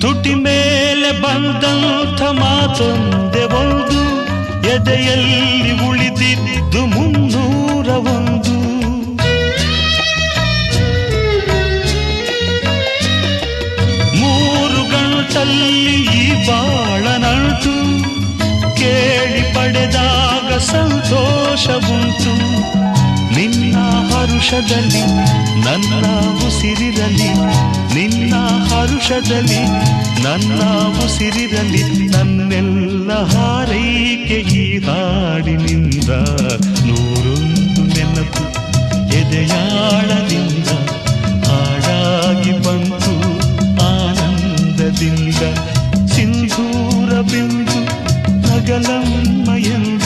ತುಟಿ ಮೇಲೆ ಬಂದಂಥ ಮಾತೊಂದೆ ಒಂದು, ಎದೆಯಲ್ಲಿ ಉಳಿದಿದ್ದು 301. ಮೂರು ಗಂಟಲ್ಲಿ ಈ ಬಾಳನಂಟು, ಕೇಳಿ ಪಡೆದಾಗ ಸಂತೋಷವುಂಟು. ನಿನ್ನ ಹರುಷದಲ್ಲಿ ನನ್ನ ಉಸಿರಿರಲಿ, ನಿನ್ನ ಹರುಷದಲ್ಲಿ ನನ್ನ ಉಸಿರಿರಲಿ. ನನ್ನೆಲ್ಲ ಹಾರೈಕೆ ಈ ಹಾಡಿನಿಂದ, 101 ನೆನಪು ಎದೆಯಾಳದಿಂದ ಹಾಡಾಗಿ ಬಂತು ಆನಂದದಿಂದ. ಸಿಂಧೂರ ಬಿಂದು ನಗಲಮ್ಮ ಎಂದು